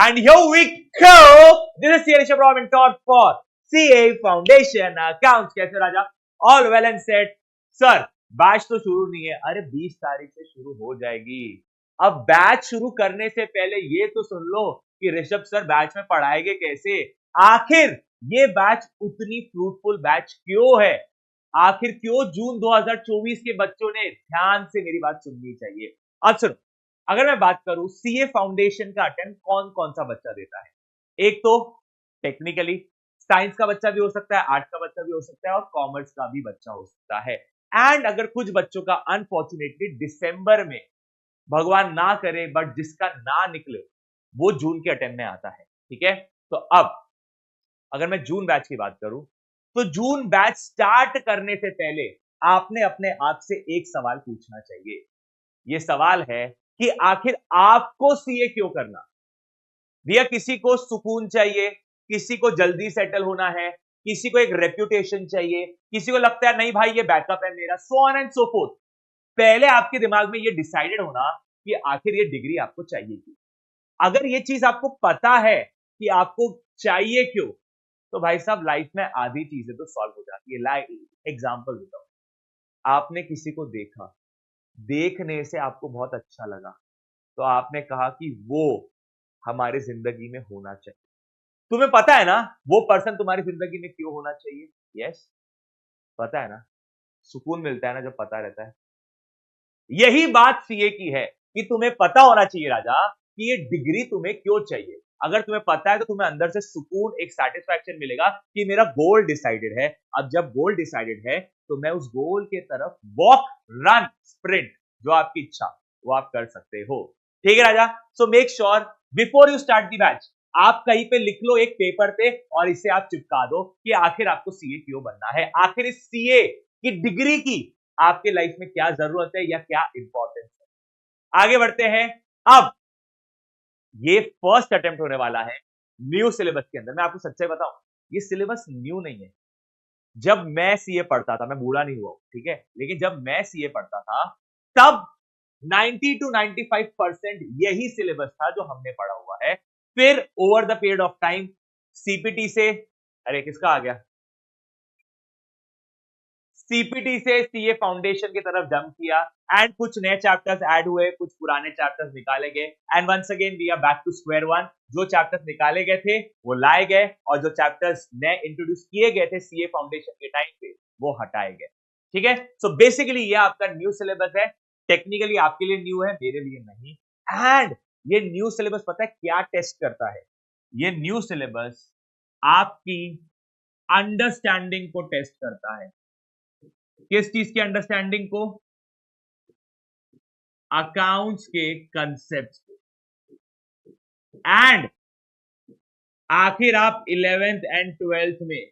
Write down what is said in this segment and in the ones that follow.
And here we go. This is CA Rishabh Roy taught for CA Foundation Accounts. कैसे राजा? All well and set. Sir batch तो शुरू नहीं है. अरे 20 तारीख से शुरू हो जाएगी. अब बैच शुरू करने से पहले ये तो सुन लो कि ऋषभ सर बैच में पढ़ाएंगे कैसे. आखिर ये बैच उतनी फ्रूटफुल बैच क्यों है? आखिर क्यों जून 2024 के बच्चों ने ध्यान से मेरी बात सुननी चाहिए. अब सुनो, अगर मैं बात करूं सीए फाउंडेशन का अटेम्प्ट कौन कौन सा बच्चा देता है. एक तो टेक्निकली साइंस का बच्चा भी हो सकता है, आर्ट्स का बच्चा भी हो सकता है और कॉमर्स का भी बच्चा हो सकता है. एंड अगर कुछ बच्चों का अनफॉर्चुनेटली दिसंबर में, भगवान ना करे बट जिसका ना निकले, वो जून के अटेम्प्ट में आता है. ठीक है, तो अब अगर मैं जून बैच की बात करूं तो जून बैच स्टार्ट करने से पहले आपने अपने आप से एक सवाल पूछना चाहिए. ये सवाल है कि आखिर आपको सीए क्यों करना. भैया किसी को सुकून चाहिए, किसी को जल्दी सेटल होना है, किसी को एक रेप्यूटेशन चाहिए, किसी को लगता है नहीं भाई ये बैकअप है मेरा, so on and so fourth. पहले आपके दिमाग में ये डिसाइडेड होना कि आखिर ये डिग्री आपको चाहिए क्यों. अगर ये चीज आपको पता है कि आपको चाहिए क्यों, तो भाई साहब लाइफ में आधी चीजें तो सॉल्व हो जाती है. एग्जांपल देता हूं. आपने किसी को देखा, देखने से आपको बहुत अच्छा लगा, तो आपने कहा कि वो हमारे जिंदगी में होना चाहिए. तुम्हें पता है ना वो पर्सन तुम्हारी जिंदगी में क्यों होना चाहिए. यस, पता है ना. सुकून मिलता है ना जब पता रहता है. यही बात सीए की है कि तुम्हें पता होना चाहिए राजा कि ये डिग्री तुम्हें क्यों चाहिए. अगर तुम्हें पता है तो तुम्हें अंदर से सुकून, एक सैटिस्फैक्शन मिलेगा कि मेरा गोल डिसाइडेड है. अब जब गोल डिसाइडेड है तो मैं उस गोल के तरफ वॉक, रन, स्प्रिंट, जो आपकी इच्छा वो आप कर सकते हो. ठीक है राजा. So make sure before you start the batch आप कहीं पे लिख लो एक पेपर पे और इसे आप चिपका दो कि आखिर आपको सीए क्यों बनना है, आखिर इस सीए की डिग्री की आपके लाइफ में क्या जरूरत है या क्या इंपॉर्टेंस है. आगे बढ़ते हैं. अब ये फर्स्ट अटेम्प्ट होने वाला है न्यू सिलेबस के अंदर. मैं आपको सच्चाई बताऊं, ये सिलेबस न्यू नहीं है. जब मैं सीए पढ़ता था, मैं बूढ़ा नहीं हुआ, ठीक है, लेकिन जब मैं सीए पढ़ता था तब 90 to 95% यही सिलेबस था जो हमने पढ़ा हुआ है. फिर over the period of time CPT से, अरे किसका आ गया, सीपीटी से सीए फाउंडेशन की तरफ जंप किया एंड कुछ नए चैप्टर्स ऐड हुए, कुछ पुराने चैप्टर्स निकाले गए and once again we are back to square one. जो चैप्टर्स निकाले गए थे वो लाए गए और जो चैप्टर्स नए इंट्रोड्यूस किए गए थे सीए फाउंडेशन के टाइम पे वो हटाए गए. ठीक है, सो बेसिकली ये आपका न्यू सिलेबस है. टेक्निकली आपके लिए न्यू है, मेरे लिए नहीं. एंड ये न्यू सिलेबस पता है क्या टेस्ट करता है. ये न्यू सिलेबस आपकी अंडरस्टैंडिंग को टेस्ट करता है. किस चीज की अंडरस्टैंडिंग को? अकाउंट्स के कंसेप्ट्स को. एंड आखिर आप 11th एंड 12th में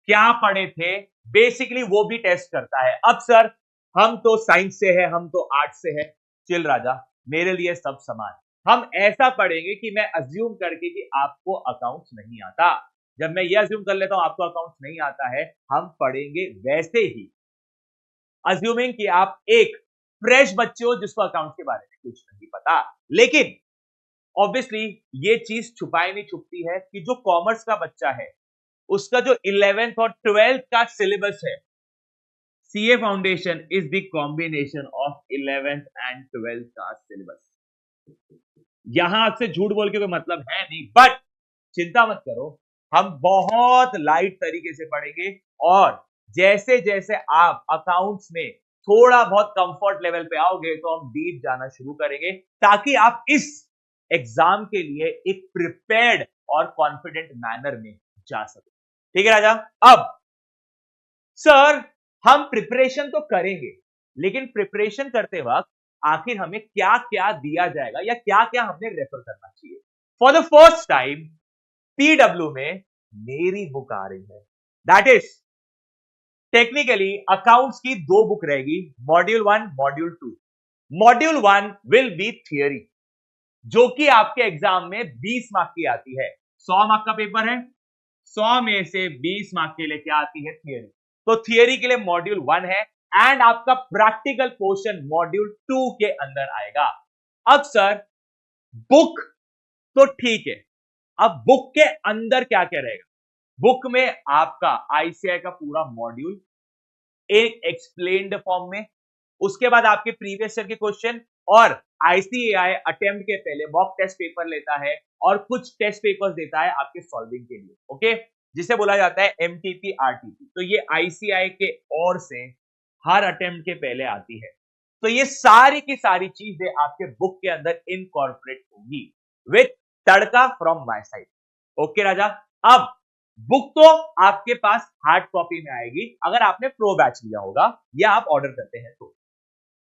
क्या पढ़े थे बेसिकली वो भी टेस्ट करता है. अब सर हम तो साइंस से है, हम तो आर्ट्स से है. चिल राजा, मेरे लिए सब समान. हम ऐसा पढ़ेंगे कि मैं अज्यूम करके कि आपको अकाउंट्स नहीं आता. जब मैं ये अज्यूम कर लेता हूं आपको अकाउंट्स नहीं आता है, हम पढ़ेंगे वैसे ही अज्यूमिंग कि आप एक फ्रेश बच्चे हो जिसको अकाउंट्स के बारे में कुछ नहीं पता. लेकिन ऑब्वियसली ये चीज छुपाई नहीं छुपती है कि जो कॉमर्स का बच्चा है उसका जो 11th और 12th का सिलेबस है, CA foundation is the combination of 11th and 12th का सिलेबस. यहां आपसे झूठ बोल के कोई मतलब है नहीं, बट चिंता मत करो, हम बहुत लाइट तरीके से पढ़ेंगे और जैसे जैसे आप अकाउंट्स में थोड़ा बहुत कंफर्ट लेवल पे आओगे तो हम डीप जाना शुरू करेंगे ताकि आप इस एग्जाम के लिए एक प्रिपेयर्ड और कॉन्फिडेंट मैनर में जा सके. ठीक है राजा. अब सर हम प्रिपरेशन तो करेंगे, लेकिन प्रिपरेशन करते वक्त आखिर हमें क्या क्या दिया जाएगा या क्या क्या हमें रेफर करना चाहिए. For the first time PW में मेरी बुक आ रही है. दैट इज टेक्निकली अकाउंट्स की दो बुक रहेगी, module 1, module 2. Module 1 will be theory, जो कि आपके एग्जाम में 20 मार्क की आती है. 100 मार्क का पेपर है, 100 में से 20 मार्क के लिए क्या आती है? थियरी. तो थियरी के लिए मॉड्यूल 1 है एंड आपका प्रैक्टिकल पोर्शन मॉड्यूल 2 के अंदर आएगा. अब सर बुक तो ठीक है। अब बुक के अंदर क्या क्या रहेगा? बुक में आपका आईसीआई का पूरा मॉड्यूल एक एक्सप्लेन्ड फॉर्म में, उसके बाद आपके प्रीवियस ईयर के क्वेश्चन, और आईसीएआई अटेम्प्ट के पहले मॉक टेस्ट पेपर लेता है और कुछ टेस्ट पेपर्स देता है आपके सॉल्विंग के लिए, ओके, जिसे बोला जाता है एमटीपी आरटीपी। तो ये आईसीआई के ओर से हर अटेम्प्ट के पहले आती है। तो ये सारी की सारी चीजें आपके बुक के अंदर इनकॉर्पोरेट होगी with tadka from my side, okay राजा। अब बुक तो आपके पास हार्ड कॉपी में आएगी अगर आपने प्रो बैच लिया होगा या आप ऑर्डर करते हैं तो।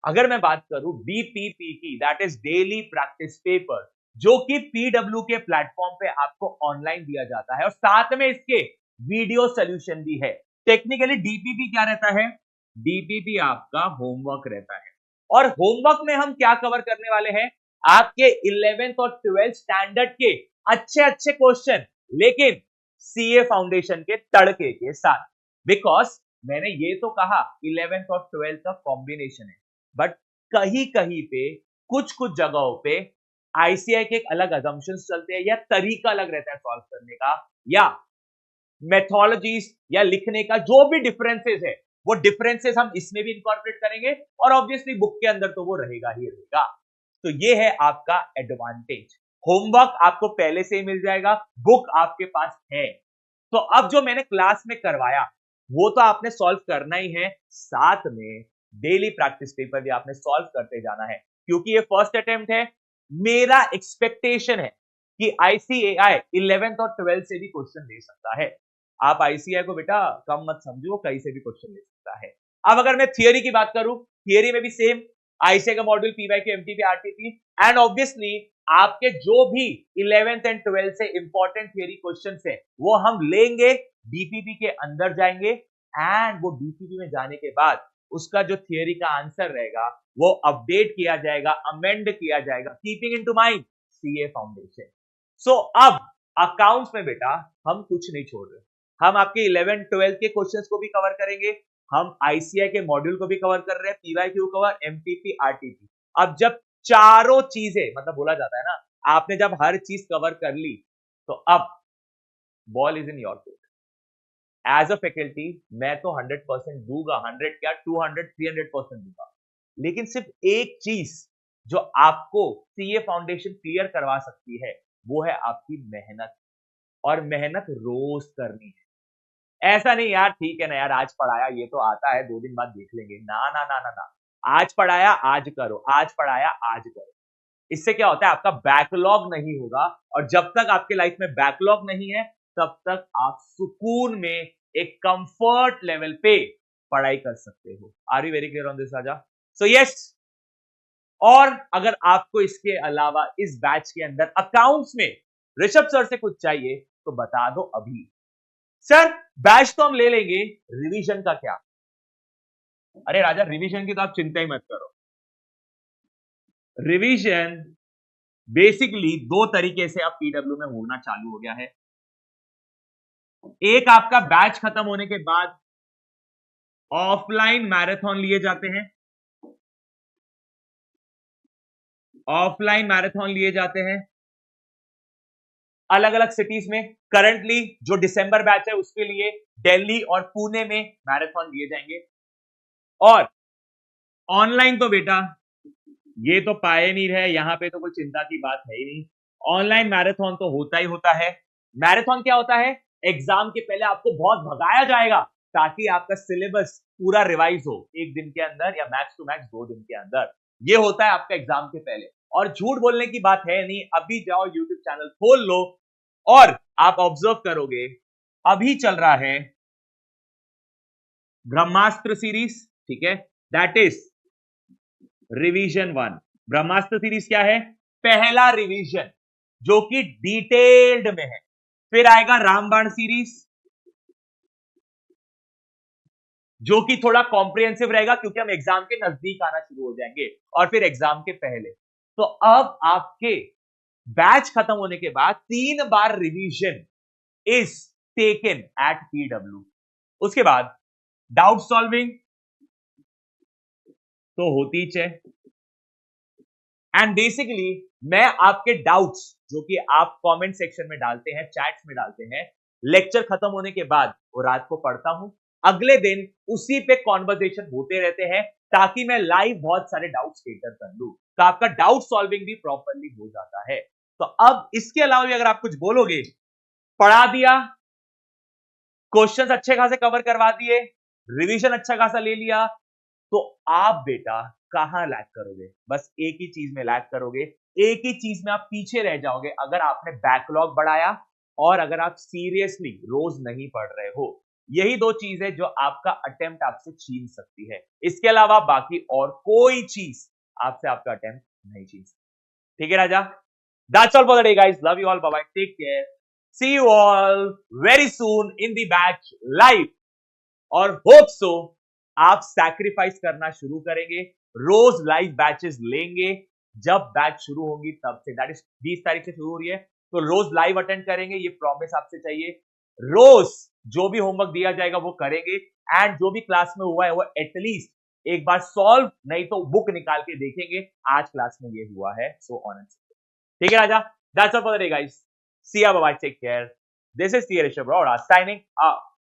अगर मैं बात करूं डीपीपी की, that is daily practice paper, जो कि पीडब्ल्यू के प्लेटफॉर्म पे आपको ऑनलाइन दिया जाता है और साथ में इसके वीडियो सोल्यूशन भी है। टेक्निकली डीपीपी क्या रहता है? डीपीपी आपका होमवर्क रहता है, और होमवर्क में हम क्या कवर करने वाले हैं? आपके 11th और 12th स्टैंडर्ड के अच्छे अच्छे क्वेश्चन, लेकिन सीए फाउंडेशन के तड़के के साथ। बिकॉज मैंने ये तो कहा 11th और 12th का कॉम्बिनेशन है, बट कहीं कहीं पे कुछ कुछ जगहों पे आईसीआई के एक अलग अजम्पशंस चलते हैं, या तरीका अलग रहता है सॉल्व करने का, या मेथोलॉजीज या लिखने का जो भी डिफरेंसेस है, वो डिफरेंसेस हम इसमें भी इंकॉर्पोरेट करेंगे, और ऑब्वियसली बुक के अंदर तो वो रहेगा ही रहेगा। तो ये है आपका एडवांटेज। होमवर्क आपको पहले से ही मिल जाएगा, बुक आपके पास है। तो अब जो मैंने क्लास में करवाया वो तो आपने सॉल्व करना ही है, साथ में डेली प्रैक्टिस पेपर भी आपने सॉल्व करते जाना है, क्योंकि ये फर्स्ट अटेम्प्ट है। मेरा एक्सपेक्टेशन है कि आईसीएआई 11th और 12th से भी क्वेश्चन ले सकता है। आप आईसीएआई को बेटा कम मत समझो, कहीं से भी क्वेश्चन ले सकता है। अब अगर मैं थियरी की बात करूं, थियरी में भी सेम आईसीएआई का module PYQ MTP RTP, and obviously आपके जो भी 11th एंड 12th से इंपॉर्टेंट थियरी क्वेश्चंस है वो हम लेंगे, डीपीपी के अंदर जाएंगे, एंड वो डीपीपी में जाने के बाद उसका जो थियरी का आंसर रहेगा वो अपडेट किया जाएगा, अमेंड किया जाएगा, keeping into mind CA foundation. So अब अकाउंट्स में बेटा हम कुछ नहीं छोड़ रहे, हम आपके 11th 12th के क्वेश्चंस को भी कवर करेंगे, हम आईसीआई के मॉड्यूल को भी कवर कर रहे हैं, पीवाईक्यू कवर, एमटीपी आरटीपी। अब जब चारों चीजें, मतलब बोला जाता है ना, आपने जब हर चीज कवर कर ली तो अब ball is in your court. As a faculty मैं तो 100% दूंगा, 100 क्या 200 300% दूंगा, लेकिन सिर्फ एक चीज जो आपको सीए फाउंडेशन क्लियर करवा सकती है वो है आपकी मेहनत, और मेहनत रोज करनी है। ऐसा नहीं यार ठीक है ना यार, आज पढ़ाया ये तो आता है 2 दिन बाद देख लेंगे, ना ना ना ना ना, आज पढ़ाया आज करो, आज पढ़ाया आज करो। इससे क्या होता है, आपका बैकलॉग नहीं होगा, और जब तक आपके लाइफ में बैकलॉग नहीं है तब तक आप सुकून में एक कंफर्ट लेवल पे पढ़ाई कर सकते हो। Are you very clear on this raja? So yes, और अगर आपको इसके अलावा इस बैच के अंदर अकाउंट्स में ऋषभ सर से कुछ चाहिए तो बता दो अभी। सर बैच तो हम ले लेंगे, रिवीजन का क्या? अरे राजा रिवीजन की तो आप चिंता ही मत करो। रिवीजन बेसिकली 2 तरीके से अब पीडब्ल्यू में होना चालू हो गया है। एक आपका बैच खत्म होने के बाद ऑफलाइन मैराथन लिए जाते हैं, ऑफलाइन मैराथन लिए जाते हैं अलग अलग सिटीज में। करंटली जो दिसंबर बैच है उसके लिए दिल्ली और पुणे में मैराथन लिए जाएंगे। और ऑनलाइन तो बेटा ये तो पायनियर है, यहां पे तो कोई चिंता की बात है ही नहीं, ऑनलाइन मैराथन तो होता ही होता है। मैराथन क्या होता है? एग्जाम के पहले आपको बहुत भगाया जाएगा ताकि आपका सिलेबस पूरा रिवाइज हो एक दिन के अंदर, या मैक्स टू मैक्स 2 दिन के अंदर। ये होता है आपका एग्जाम के पहले, और झूठ बोलने की बात है नहीं। अभी जाओ यूट्यूब चैनल खोल लो और आप ऑब्जर्व करोगे, अभी चल रहा है ब्रह्मास्त्र सीरीज, ठीक है, that is revision 1। Brahmastra series क्या है? पहला रिवीजन जो कि डिटेल्ड में है। फिर आएगा रामबाण सीरीज जो कि थोड़ा कॉम्प्रिहेंसिव रहेगा क्योंकि हम एग्जाम के नजदीक आना शुरू हो जाएंगे, और फिर एग्जाम के पहले। तो अब आपके बैच खत्म होने के बाद 3 बार revision is taken at PW. उसके बाद डाउट सॉल्विंग तो होती है, एंड बेसिकली मैं आपके डाउट्स जो कि आप कमेंट सेक्शन में डालते हैं, चैट्स में डालते हैं, लेक्चर खत्म होने के बाद वो रात को पढ़ता हूं, अगले दिन उसी पे कॉन्वर्सेशन होते रहते हैं ताकि मैं लाइव बहुत सारे डाउट्स क्लियर कर लूं, तो आपका डाउट सॉल्विंग भी प्रॉपरली हो जाता है। तो अब इसके अलावा भी अगर आप कुछ बोलोगे, पढ़ा दिया, क्वेश्चंस अच्छे खासे कवर करवा दिए, रिवीजन अच्छा खासा ले लिया, तो आप बेटा कहां लैग करोगे? बस एक ही चीज में लैग करोगे, एक ही चीज में आप पीछे रह जाओगे, अगर आपने बैकलॉग बढ़ाया और अगर आप सीरियसली रोज नहीं पढ़ रहे हो। यही दो चीज है जो आपका अटेम्प्ट आपसे छीन सकती है, इसके अलावा बाकी और कोई चीज आपसे आपका अटेम्प्ट नहीं छीन सकती। ठीक है राजा? That's all for the day guys, love you all, bye bye, take care, see you all very soon in the batch live, और होप सो आप सैक्रिफाइस करना शुरू करेंगे, रोज लाइव बैचेस लेंगे, जब बैच शुरू होंगी तब से, दैट इज 20 तारीख से शुरू हो रही है, तो रोज लाइव अटेंड करेंगे, ये प्रॉमिस आपसे चाहिए। रोज जो भी होमवर्क दिया जाएगा वो करेंगे, एंड जो भी क्लास में हुआ है वो एटलीस्ट एक बार सॉल्व नहीं तो बुक निकाल के देखेंगे, आज क्लास में ये हुआ है, सो ऑन एंड। ठीक है राजा? That's all for the day guys, see you, bye bye, take care, this is C Rishabh Roda signing out.